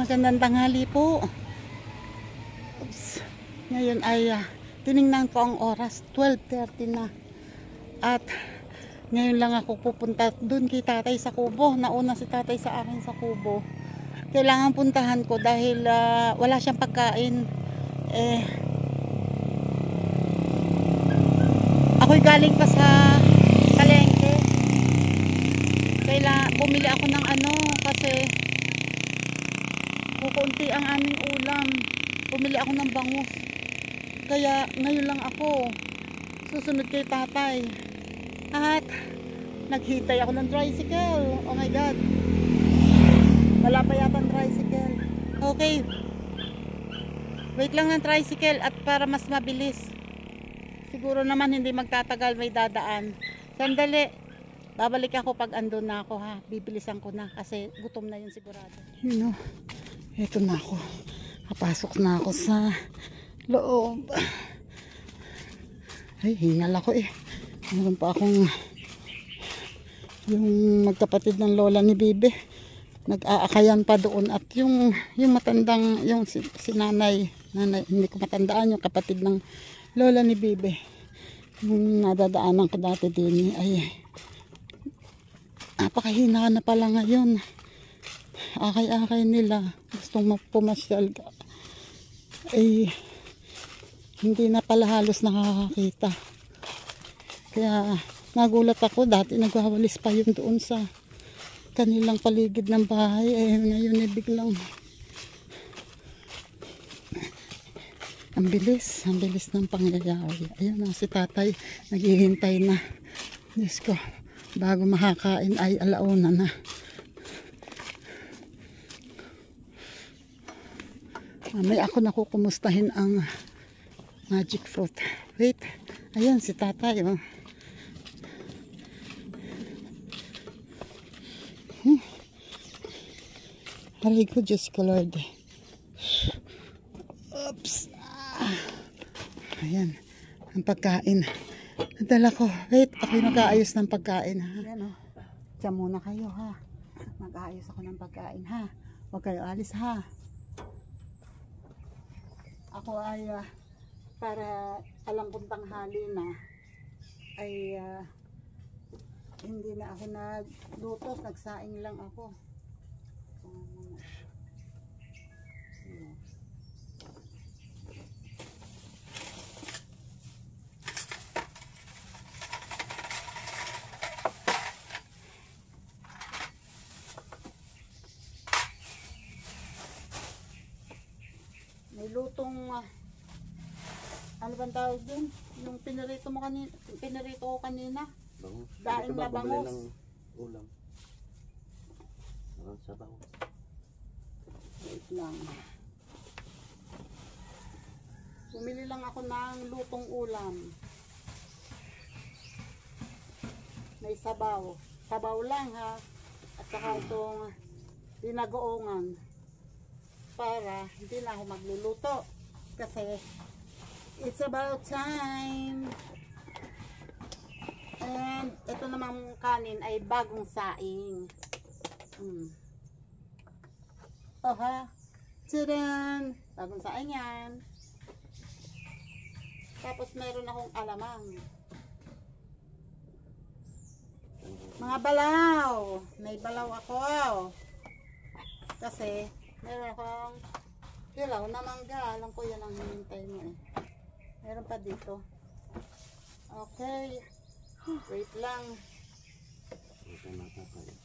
Magandang tanghali po. Oops. Ngayon ay tiningnan ko ang oras, 12:30 na. At ngayon lang ako pupunta dun kay tatay sa kubo. Nauna si tatay sa akin sa kubo. Kailangan puntahan ko dahil wala siyang pagkain. Ako'y galing pa sa palengke. Kailangan bumili ako ng kasi kukunti ang aming ulam. Bumili ako ng bangus. Kaya ngayon lang ako susunod kay tatay. At naghintay ako ng tricycle. Oh my God. Wala pa yata ang tricycle. Okay. Wait lang ng tricycle at para mas mabilis. Siguro naman hindi magtatagal, may dadaan. Sandali. Babalik ako pag andun na ako ha. Bibilisan ko na kasi gutom na yun sigurado. You know, eto na ako. Kapasok na ako sa loob. Ay, hingal ako eh. Meron pa akong yung magkapatid ng lola ni Bibi. Nag-aakayan pa doon at yung matandang, yung si nanay, hindi ko matandaan, yung kapatid ng lola ni Bibi. Yung nadadaanan ko dati din ay napakahina na pala ngayon. Akay-akay nila. Gustong pumasyal. Ay hindi na pala halos nakakakita. Kaya nagulat ako. Dati nagwawalis pa yun doon sa kanilang paligid ng bahay. Ngayon ay biglang ang bilis ng pangyayari. Ayun na si tatay naghihintay na. Diyos ko, bago makakain ay alauna na. May ako nakukumustahin ang magic fruit. Wait, ayun si tatay oh. Aray ko, Diyos ko Lord. Oops. Ayan, ang pagkain. Nadala ko. Wait, ako'y mag-aayos ng pagkain ha. Ayan o. Diyan muna kayo ha. Mag-aayos ako ng pagkain ha. Huwag kayo alis ha. Ako ay para alam kong tanghali na ay hindi na ako nagluto. Nagsaing lang ako. May lutong ano bang tawag din? Yung pinirito ko kanina. Bangus. Daing na bangus. Ng ulam. Sa bangus. Wait lang. Bumili lang ako ng lutong ulam. May sabaw. Sabaw lang ha. At saka itong dinagoongan. Para hindi na ako magluluto. Kasi it's about time. And ito namang kanin ay bagong saing. Oh ha. Tadaan! Bagong saing yan. Tapos meron akong alamang. Mga balaw. May balaw ako. Kasi meron akong hilaw na mangga. Alam ko yan ang hinintay mo eh. Meron pa dito. Okay. Wait lang. Okay, nakakaya.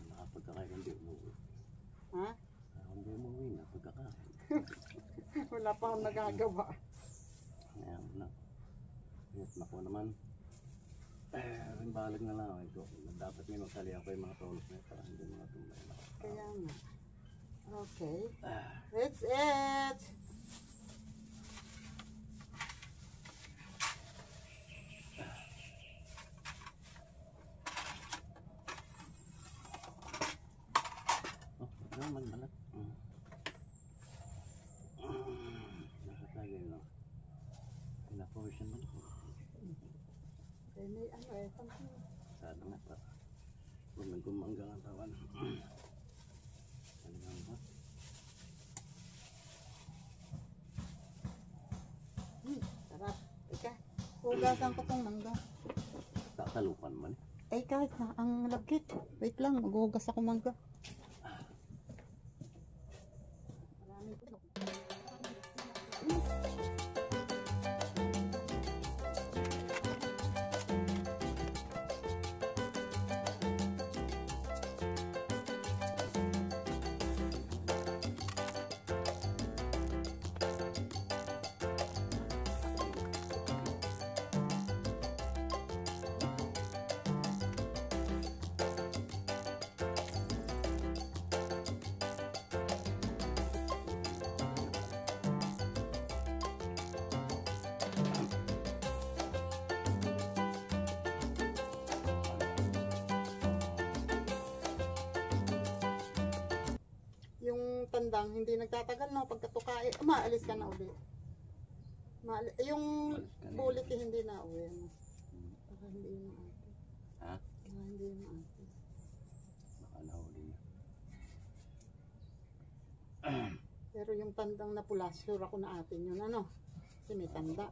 Nakapagkakain hindi umuwi. Ha? Hindi umuwi na pagkakain. Wala pa akong nagagawa. Ayan na. Yes, naku naman. Rimbalag na lang ito. Dapat minusali ako yung mga tolos na para hindi mga tumay na. Kaya nga. Okay. That's it. Naman balat. Nakatagay no. Pinapovision man ako. May ano eh. Sada nga pa. Gumanggang ang tawan. Hugasan ko tong mangga. Tatalupan man. Eh kahit na, ang lagkit. Wait lang, maghuhugas ako mangga. Yung tandang hindi nagtatagal no pagkatukain, maalis ka na uli. Yung Alis ka na. bulik eh, hindi na uwi. Ano? Para hindi na ate. Ha? Para hindi na ate. Baka nahuli niya. Pero yung tandang na pula, sure ako na atin yun ano. Kasi may tanda.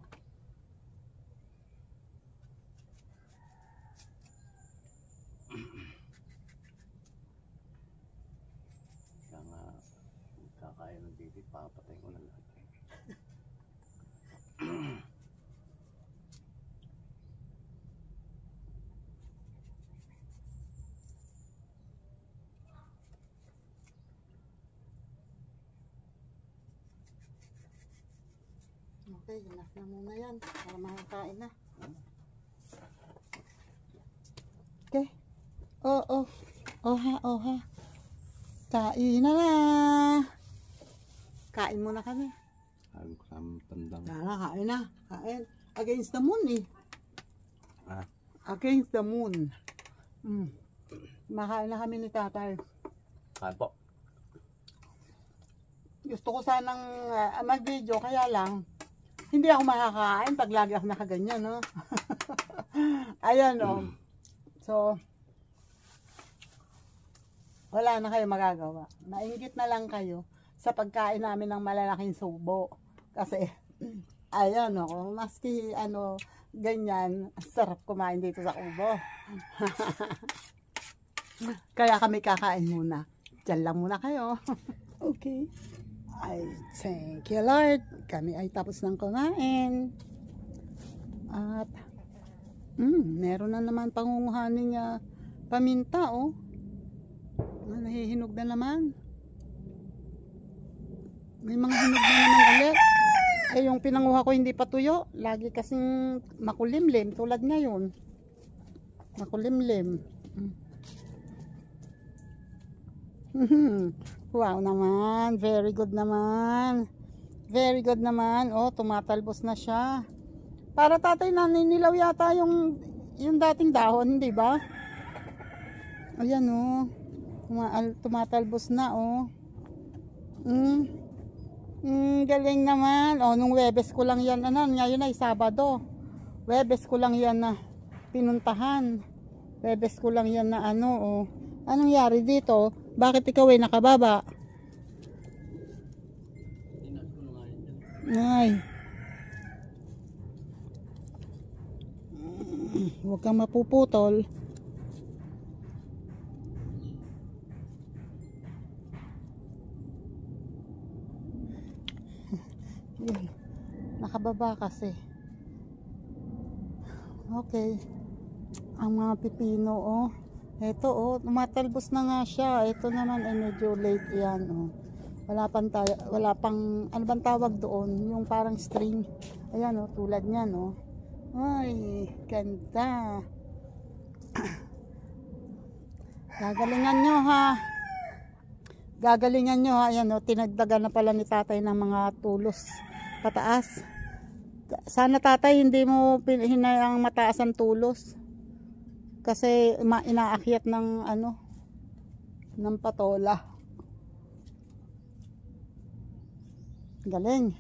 Kaya nga, kakain ng baby, papatay ko na lahat. Okay, enough na muna yan. Para makakain na. Okay. Oh. Oh ha. Kain na. Kain muna kami. Sabi ko sa tandang. Kain na. Kain. Against the moon eh. Ha? Against the moon. Makain na kami ni tatay. Kain po. Gusto ko sanang mag-video, kaya lang hindi ako makakain pag lagi ako nakaganyan, no? Ayan, no? So, wala na kayo magagawa. Maingit na lang kayo sa pagkain namin ng malalaking subo. Kasi, ayan, no? Maski, ganyan, sarap kumain dito sa kubo. Kaya kami kakain muna. Diyan lang muna kayo. Okay. Ay, thank you Lord. Kami ay tapos ng kumain. At, meron na naman pangunguhaning paminta, oh. Nahihinog na naman. May mga hinog na naman ulit. Eh, yung pinanguha ko hindi pa tuyo. Lagi kasing makulimlim. Tulad ngayon. Makulimlim. Wow naman, very good naman. Very good naman. Oh, tumatalbos na siya. Para tatay naninilaw yata yung dating dahon, di ba? Ayan oh. Tumatalbos na oh. Galing naman. Oh, nung Webes ko lang yan, ngayon ay Sabado. Webes ko lang yan na pinuntahan. Webes ko lang yan na oh. Anong yari dito? Bakit ikaw ay nakababa? Ay. Huwag kang mapuputol. Nakababa kasi. Okay. Ang mga pipino, oh. Ito, oh, tumatalbos na nga siya. Ito naman ay medyo late yan, oh. Wala pang, ano bang tawag doon? Yung parang string. Ayan, oh, tulad niyan, oh. Ay, ganda. Gagalingan nyo, ha. Gagalingan nyo, ha. Ayan, oh, tinagdagan na pala ni tatay ng mga tulos pataas. Sana tatay, hindi mo hinayang mataas ang tulos. Kasi inaakyat ng ng patola. Galing.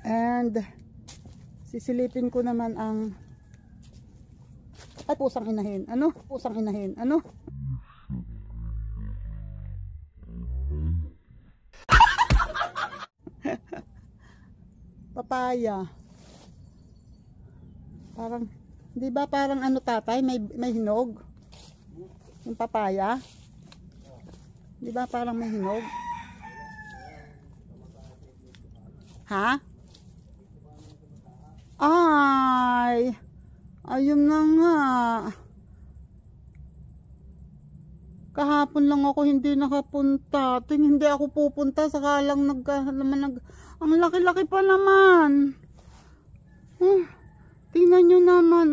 And sisilipin ko naman ang pusang inahin. Pusang inahin. Papaya. Parang, di ba parang ano tatay, may hinog? Yung papaya? Di ba parang may hinog? Ha? Ay, ayun na nga. Kahapon lang ako hindi nakapunta. Hindi ako pupunta. Saka lang ang laki-laki pa naman. Tingnan nyo naman.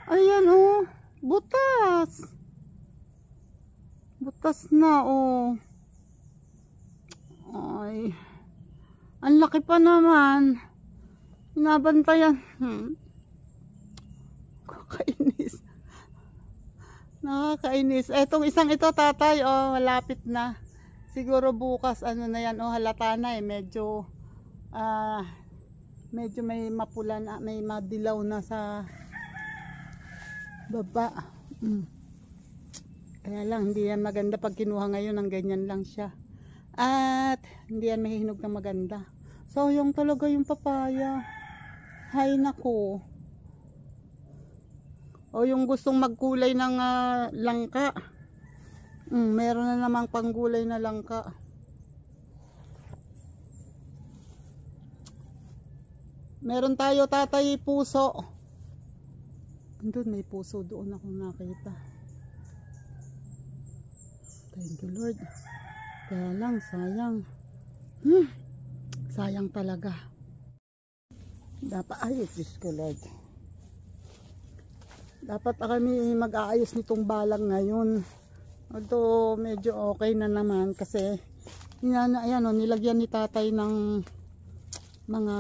Ayan butas. Butas na Ay. Ang laki pa naman. Binabantayan. Kakainis. Nakakainis. Etong isang ito tatay, malapit na. Siguro bukas, ano na yan, halata na medyo may mapula na, may madilaw na sa baba. Kaya lang, hindi yan maganda pag kinuha ngayon, ng ganyan lang siya. At, hindi yan mahihinog na maganda. So, yung talaga yung papaya. Hay nako. O yung gustong magkulay ng langka. Meron na namang panggulay na langka. Meron tayo tatay puso. Doon may puso, doon ako nakita. Thank you Lord. Kaya lang sayang. Sayang talaga. Dapat Diyos ko Lord. Dapat kami mag-aayos nitong balang ngayon. Although medyo okay na naman kasi ayan, nilagyan ni tatay ng mga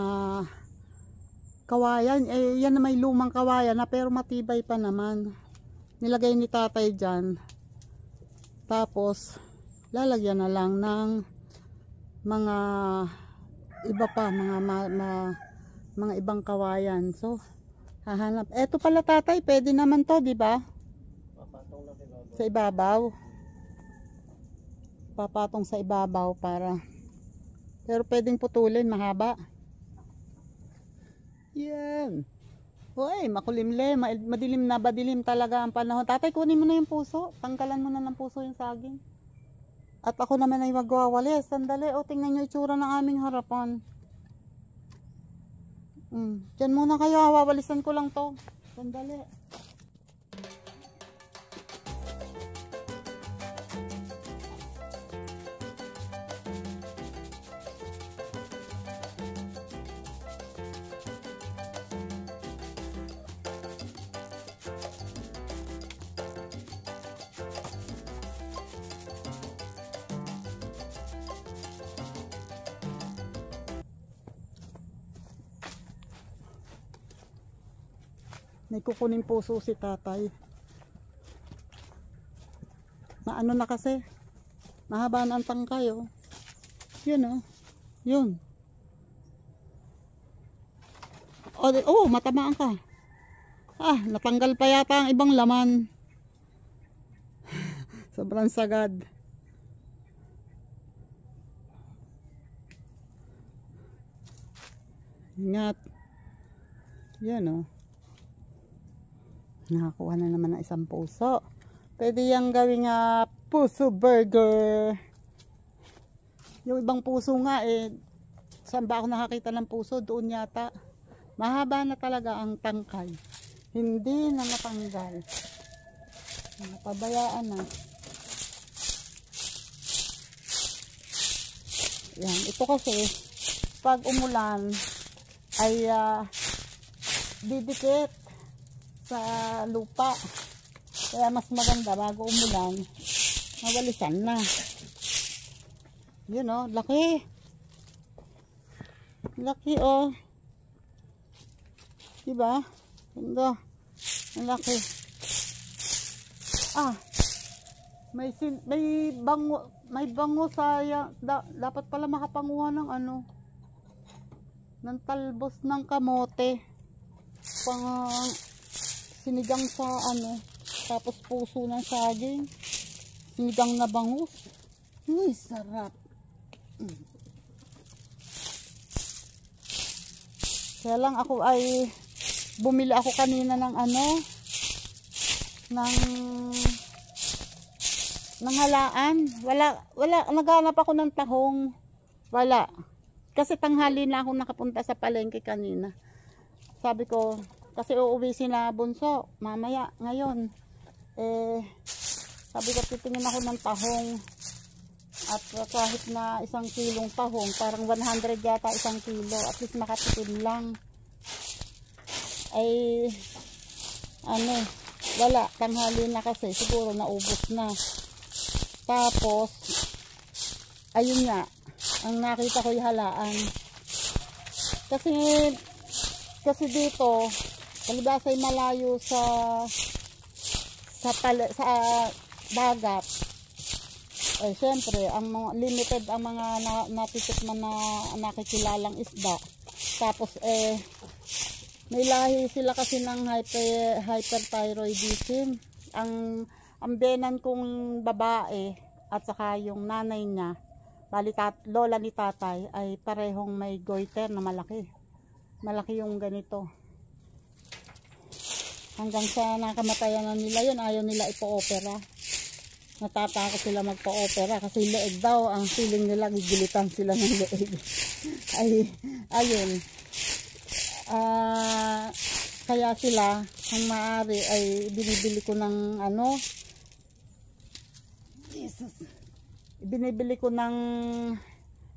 kawayan. Yan na may lumang kawayan na pero matibay pa naman. Nilagay ni tatay dyan. Tapos lalagyan na lang ng mga iba pa, mga ibang kawayan. So hahanap. Eto pala tatay, pwede naman to, di ba? Papatong na sa ibabaw. Papatong sa ibabaw para. Pero pwedeng putulin, mahaba. Yan. Hoy, makulimlim, madilim na, badilim talaga ang panahon. Tatay, kunin mo na yung puso. Tanggalan mo na ng puso yung saging. At ako naman ay magwawalis. Sandali, tingnan nyo itsura ng aming harapan. Diyan muna kayo, wawalisan ko lang to. Sandali. May kukunin puso si tatay. Maano na kasi. Mahaba na ang tangkay Yun Yun. Matamaan ka. Natanggal pa yata ang ibang laman. Sobrang sagad. Ingat. Yan Nakakuha na naman ng isang puso. Pwede yung gawing puso burger. Yung ibang puso nga saan ba ako nakakita ng puso? Doon yata. Mahaba na talaga ang tangkay. Hindi na natanggal. Napabayaan na. Yan. Ito kasi pag umulan ay didikit sa lupa. Kaya mas maganda bago umulan mawalisan na. Yun laki. Laki diba? Ganda. Ang laki. May bango sayang. Dapat pala makapanguha ng ng talbos ng kamote. Sinigang sa tapos puso ng saging, sinigang na bangus. Sarap. Kaya lang ako ay bumili ako kanina ng ano, ng halaan. Wala, naghanap ako ng tahong. Wala. Kasi tanghali na ako nakapunta sa palengke kanina. Sabi ko, kasi uuwi sina Bunso mamaya, ngayon. Sabi ko, titingin ako ng tahong. At kahit na 1 kilong tahong, parang 100 yata 1 kilo. At least makatipid lang. Ay, ano, wala. Tanghali na kasi. Siguro naubos na. Tapos, ayun nga, ang nakita ko yung halaan. Kasi dito, palibasay malayo sa dagat. Eh, syempre, ang mga limited ang mga natitikman na nakikilalang isda. Tapos, may lahi sila kasi ng hyperthyroidism. Ang benan kong babae at saka yung nanay niya, lola ni tatay, ay parehong may goiter na malaki. Malaki yung ganito. Hanggang sa nakamatayan na nila yun, ayaw nila ipo-opera. Natatakot sila magpa-opera kasi leeg daw. Ang feeling nila, gigilitan sila ng leeg. Ayun. Kaya sila, ang maaari ay binibili ko ng ano, binibili ko ng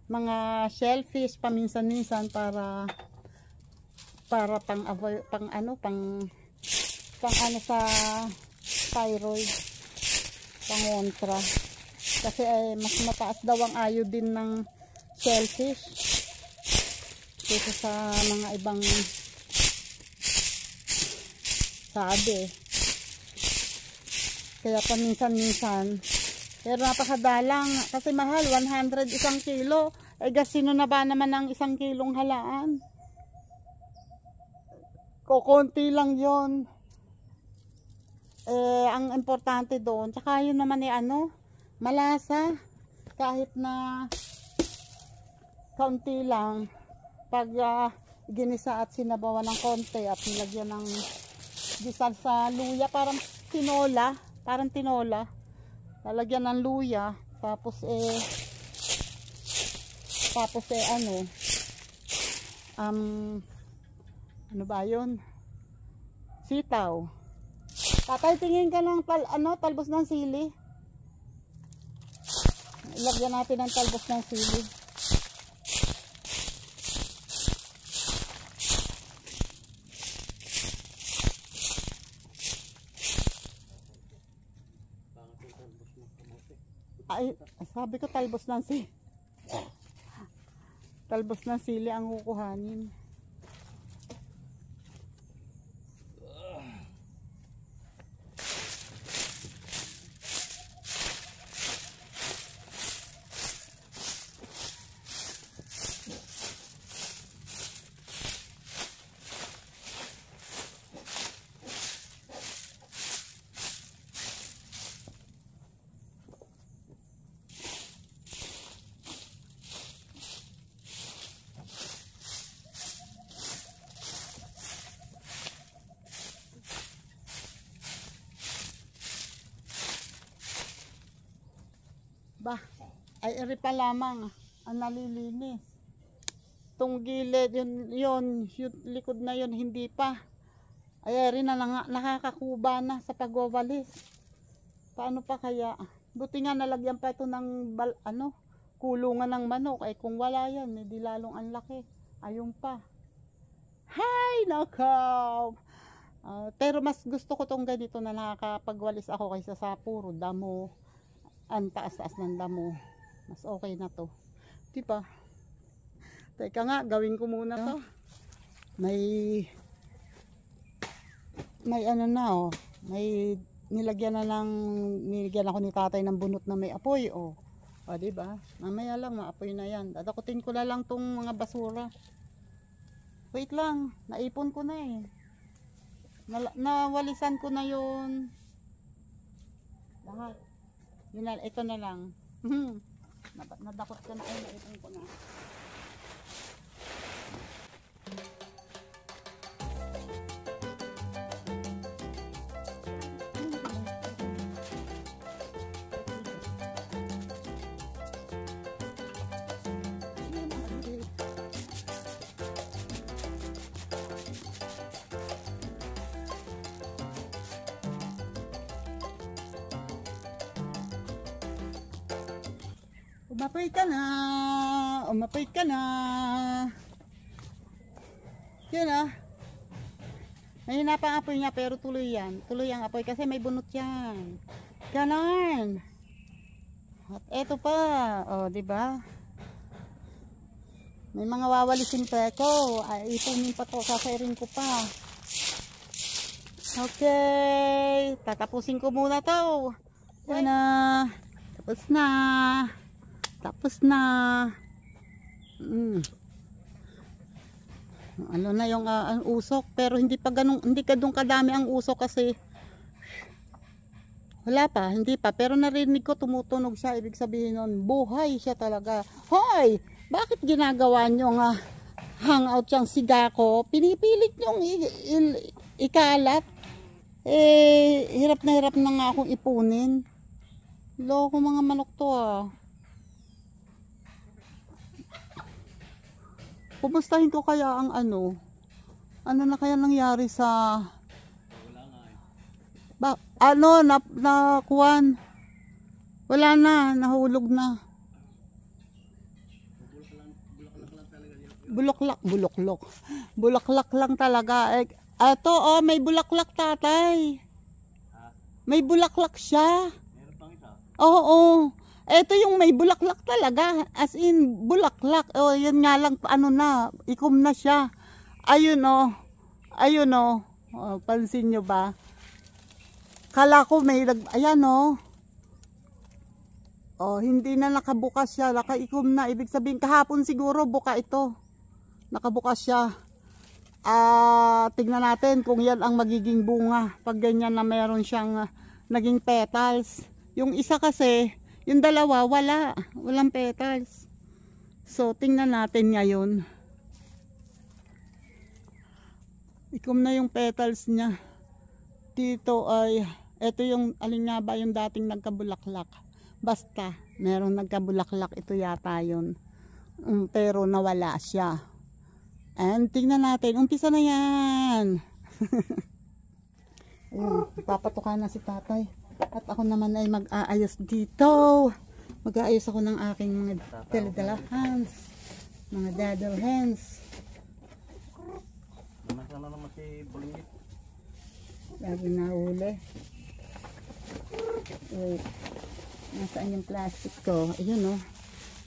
mga shellfish paminsan-minsan para pang ano sa thyroid, pang kontra. Kasi mas mataas daw ang iodine ng shellfish kaysa sa mga ibang sabi. Kaya paminsan-minsan. Pero napakadalang kasi mahal, 100 1 kilo. Sino na ba naman ang 1 kilong halaan? Kukunti lang yon. Ang importante doon, tsaka yun naman ano, malasa. Kahit na kaunti lang, pag ginisa at sinabawan ng konti at nilagyan ng gisal sa luya, parang tinola. Lalagyan ng luya, tapos ano ba yun? Sitaw. Tatay, tingin ka ng talbos ng sili. Ilagyan natin ng talbos ng sili. Ay, sabi ko talbos ng sili. Talbos ng sili ang kukuhanin. Ba, ay eri pa lamang ang nalilinis. Itong gilid, yung likod na yun, hindi pa. Ay eri na nakakakuba na sa pagwawalis. Paano pa kaya? Buti nga nalagyan pa ito ng kulungan ng manok. Ay kung wala yan, hindi lalong ang laki. Ayun pa. Hay, nakaw! Pero mas gusto ko tong ganito na nakakapagwalis ako kaysa sa puro damo. Ang taas-taas ng damo. Mas okay na to. Diba? Teka nga, gawin ko muna to. May ano na may nilagyan ako ni tatay ng bunot na may apoy O diba? Mamaya lang maapoy na yan. Dadakutin ko na lang tong mga basura. Wait lang, naipon ko na nawalisan ko na yun. Lahat. Ito na lang. Nadakot ko na. Naipon ko na. Umapoy ka na. Umapoy ka na. Yun ah. Mahina pa ang apoy niya pero tuloy yan. Tuloy ang apoy kasi may bunot yan. Ganon. At eto pa. O, diba? May mga wawalisin pa ako. Ay, ipunin pa to. Sasayarin ko pa. Okay. Tatapusin ko muna to. Yan na. Tapos na. Tapos na. Ano na yung ang usok. Pero hindi pa ganun, hindi kadung kadami ang usok kasi wala pa, hindi pa. Pero narinig ko tumutunog siya. Ibig sabihin nun, buhay siya talaga. Hoy! Bakit ginagawa nyo nga hangout yung siga ko? Pinipilit nyo ikalat. Eh, hirap na nga akong ipunin. Loko mga manok to ah. Kumustahin ko kaya ang ano? Ano na kaya nangyari sa... kuwan? Wala na, nahulog na. Bulaklak lang talaga. Eto, oh, may bulaklak tatay. May bulaklak siya. Oo. Eto yung may bulaklak talaga. As in, bulaklak. Oh, yun nga lang, ano na, ikom na siya. Ayun oh. Ayun oh. Oh, pansin nyo ba? Kala ko may, ayan oh. Oh, hindi na nakabukas siya. Nakaikom na. Ibig sabihin, kahapon siguro buka ito. Nakabukas siya. Tignan natin kung yan ang magiging bunga. Pag ganyan na mayroon siyang naging petals. Yung isa kasi, yung dalawa, wala. Walang petals. So, tingnan natin ngayon. Ikom na yung petals niya. Dito ay, ito yung, alin nga ba yung dating nagkabulaklak. Basta, meron nagkabulaklak. Ito yata yun. Pero nawala siya. And tingnan natin, umpisa na yan. Ayun, papatukan na si tatay. At ako naman ay mag-aayos dito. Mag-aayos ako ng aking mga teledala hands. Mga daddle hands. Nasa na naman si Bulingit. Lagi na uli. Wait. Nasaan yung plastic ko? Ayun oh.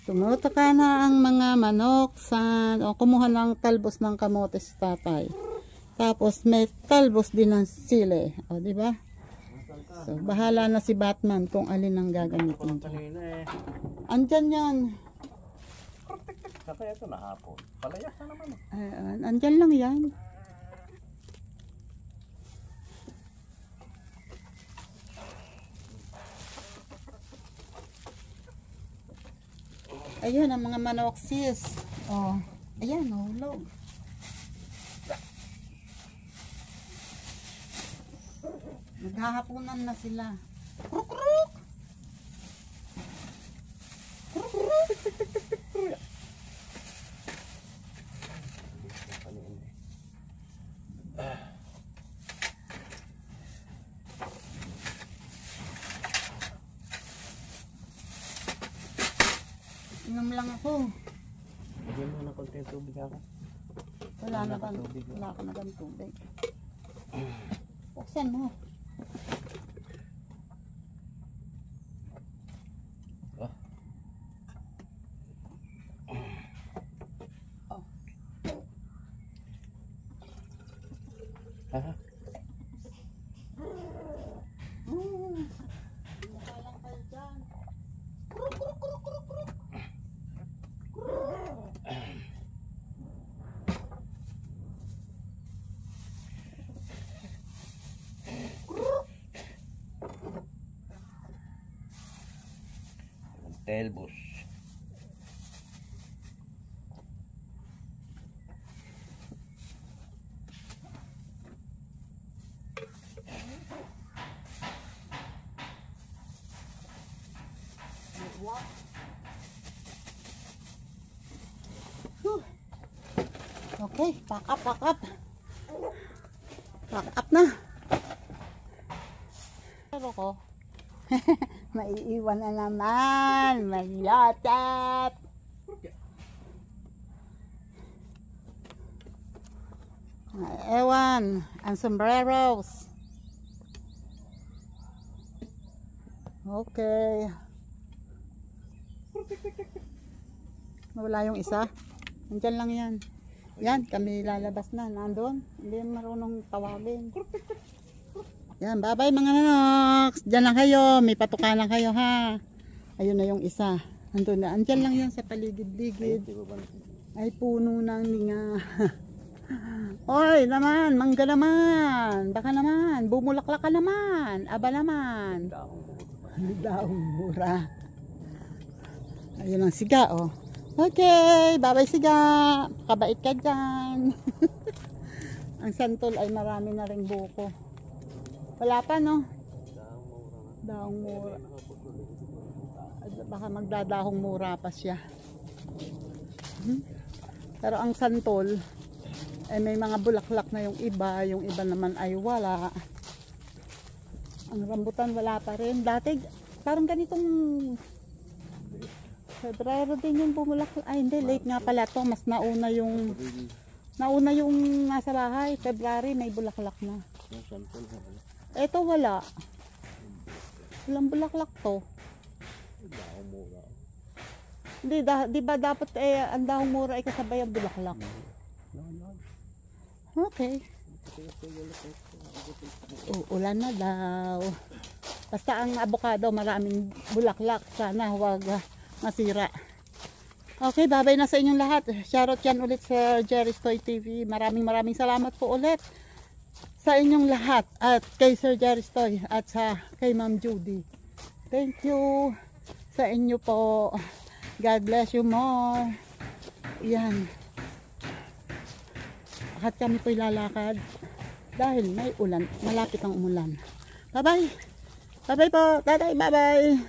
Tumutaka na ang mga manok sa kumuha ng talbos ng kamotes tatay. Tapos may talbos din ng sili. O, di ba? So, bahala na si Batman kung alin ang gagamitin. Andyan yan. Kaya ito na hapon. Palayas na naman. Andyan lang yan. Ayun ang mga manok sis. Oh, ayan hulog. Naghahapunan na sila. Kruk kruk. Kruk kruk. Inom lang ako. Bigyan mo na konti tubig ako. Wala na bang tubig. Buksan mo. Oh. Aha. Makalang kayo dyan. Kruk kruk kruk kruk kruk. Telbos. Okay, pack up. Pack up na. Pero ko, Maiiwan na naman. Malyatat. Ewan. Ang sombreros. Okay. Wala yung isa. Nandyan lang yan. Yan, kami lalabas na. Nandun. Hindi marunong tawagin. Yan, bye-bye mga nanoks. Diyan lang kayo. May patukan lang kayo ha. Ayun na yung isa. Nandun na. Andyan lang yan sa paligid-ligid. Ay, puno ng linga. Oy, naman. Mangga naman. Baka naman. Bumulaklak ka naman. Aba naman. Daong mura. Ayun ang siga, oh. Okay, bye-bye siga. Kabait ka dyan. Ang santol ay marami na ring buko. Wala pa, no? Daong mura. Baka magdadahong mura pa siya. Pero ang santol ay may mga bulaklak na yung iba naman ay wala. Ang rambutan wala pa rin. Dati parang ganitong Febrero din yung bumulaklak. Ay hindi, late nga pala to. Mas nauna yung nasa bahay. February may bulaklak na. Eto wala. Walang bulaklak to. Hindi, di ba dapat ang dahong mura ay kasabay ang bulaklak? Okay. Ulan na daw. Basta ang avocado maraming bulaklak. Sana huwag masira. Okay, bye-bye na sa inyong lahat. Shoutout yan ulit sa Jerry's Toy TV. Maraming salamat po ulit sa inyong lahat. At kay Sir Jerry's Toy at kay Ma'am Judy. Thank you sa inyo po. God bless you more. Yan. At kami po'y lalakad dahil may ulan. Malapit ang umulan. Bye-bye. Bye-bye po. Bye-bye. Bye-bye.